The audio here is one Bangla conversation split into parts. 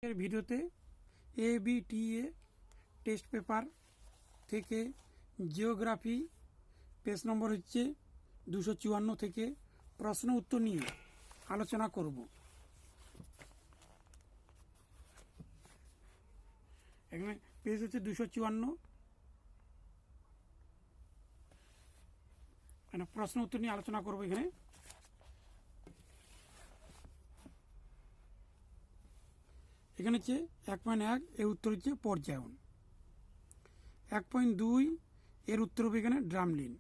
এর ভিডিওতে ABTA টেস্ট পেপার থেকে জিওগ্রাফি পেজ নম্বর হচ্ছে 254 থেকে প্রশ্ন উত্তর নিয়ে আলোচনা করব। এখানে পেজ হচ্ছে 254, এখানে প্রশ্ন উত্তর নিয়ে আলোচনা করব। এখানে হচ্ছে 1.1 এর উত্তর হচ্ছে পর্যায়ন। 1.2 এর উত্তর হবে এখানে ড্রামলিন।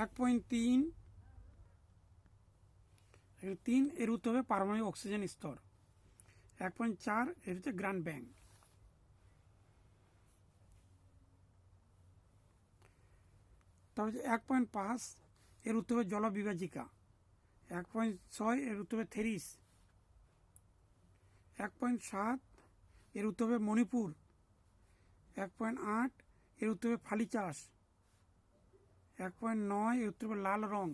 1.3 এর উত্তর হবে পারমাণবিক অক্সিজেন স্তর। 1.4 এর হচ্ছে গ্র্যান্ড ব্যাংক। তারপর হচ্ছে 1.5 এর উত্তর হবে জলবিভাজিকা। 1.6 এর উত্তর হবে থেরিস। 1.7 এর উত্তর হবে মণিপুর। 1.8 এর উত্তর হবে ফালিচাষ। 1.9 এর উত্তর হবে লাল রং।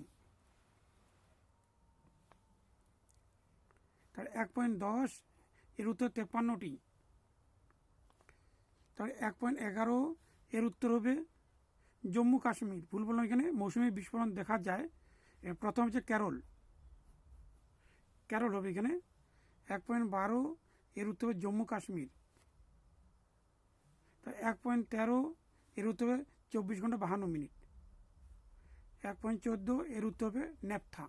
তার 1.10 এর উত্তর 53টি। তার 1.11 এর উত্তর হবে জম্মু কাশ্মীর। ভুল বললাম, এখানে মৌসুমী বিস্ফোরণ দেখা যায়। প্রথম হচ্ছে কেরল হবে এখানে। 1.12 এর উত্তর হবে জম্মু কাশ্মীর। তার 1.13 এর উত্তর হবে 24 ঘন্টা 52 মিনিট। 1.14 এর উত্তর হবে নেপথা।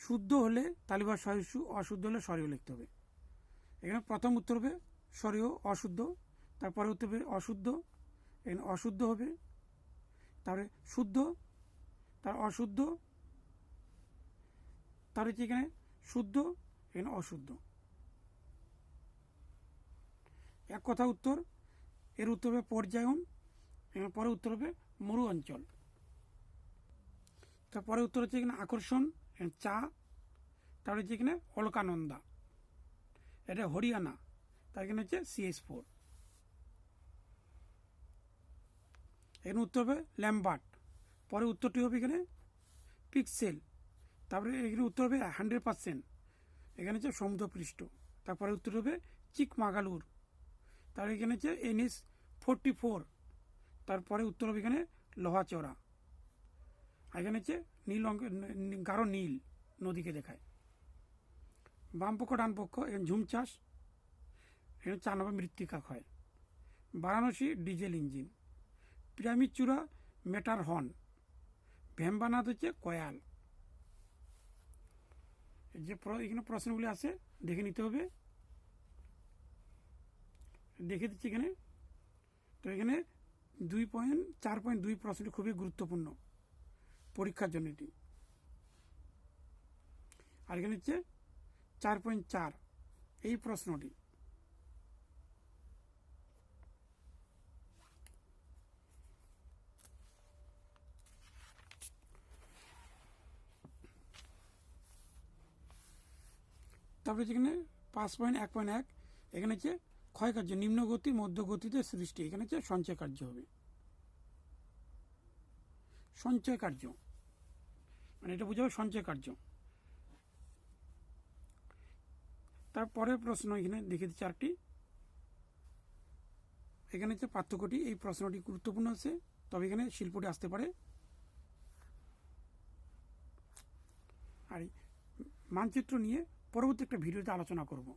শুদ্ধ হলে তালিবা সহিষ্ণু, অশুদ্ধ হলে সরিয় লিখতে হবে। এখানে প্রথম উত্তর হবে সরিয় অশুদ্ধ, তারপরে উত্তর হবে অশুদ্ধ, এখানে অশুদ্ধ হবে, তারপরে শুদ্ধ, তার অশুদ্ধ, তার হচ্ছে এখানে শুদ্ধ, এখানে অশুদ্ধ। এক কথা উত্তর। এর উত্তর হবে পর্যায়ন। এখানে পরে উত্তর হবে মরু অঞ্চল। তারপরে উত্তর হচ্ছে এখানে আকর্ষণ, চা। তার হচ্ছে এখানে অলকানন্দা, এটা হরিয়ানা। তার এখানে হচ্ছে CH4। এখানে উত্তর হবে ল্যাম্বার্ট। পরে উত্তরটি হবে এখানে পিক্সেল। তারপরে এখানে উত্তর হবে 100%, এখানে হচ্ছে সমুদ্রপৃষ্ঠ। তারপরে উত্তর হবে চিকমাগালুর। তার এখানে হচ্ছে NH44। তারপরে উত্তর হবে এখানে লোহাচড়া। আর এখানে হচ্ছে গাঢ় নীল নদীকে দেখায়। বাম পক্ষ ডান পক্ষ, এখানে ঝুম চাষ। এখানে 4 নম্বর মৃত্তিকা ক্ষয়। Varanasi diesel engine. পিরামিড চূড়া মেটার হর্ন। ভেম্বানাথ হচ্ছে কয়াল। যে এখানে প্রশ্নগুলি আছে দেখে নিতে হবে, দেখে দিচ্ছি এখানে। তো এখানে 4.2 প্রশ্নটি খুবই গুরুত্বপূর্ণ পরীক্ষার জন্য এটি। আর এখানে হচ্ছে 4.4 এই প্রশ্নটি। তারপরে যেখানে 5.1.1 এখানে হচ্ছে ক্ষয়কার্য, নিম্নগতি মধ্যগতিতে সৃষ্টি। এখানে হচ্ছে সঞ্চয় কার্য হবে। সঞ্চয় কার্য মানে এটা বোঝাবে সঞ্চয় কার্য। তারপরে প্রশ্ন এখানে দেখে দিচ্ছি আরেকটি। এখানে হচ্ছে পার্থক্যটি, এই প্রশ্নটি গুরুত্বপূর্ণ আছে, তবে এখানে শিল্পটি আসতে পারে। আর মানচিত্র নিয়ে পরবর্তী একটা ভিডিওতে আলোচনা করব।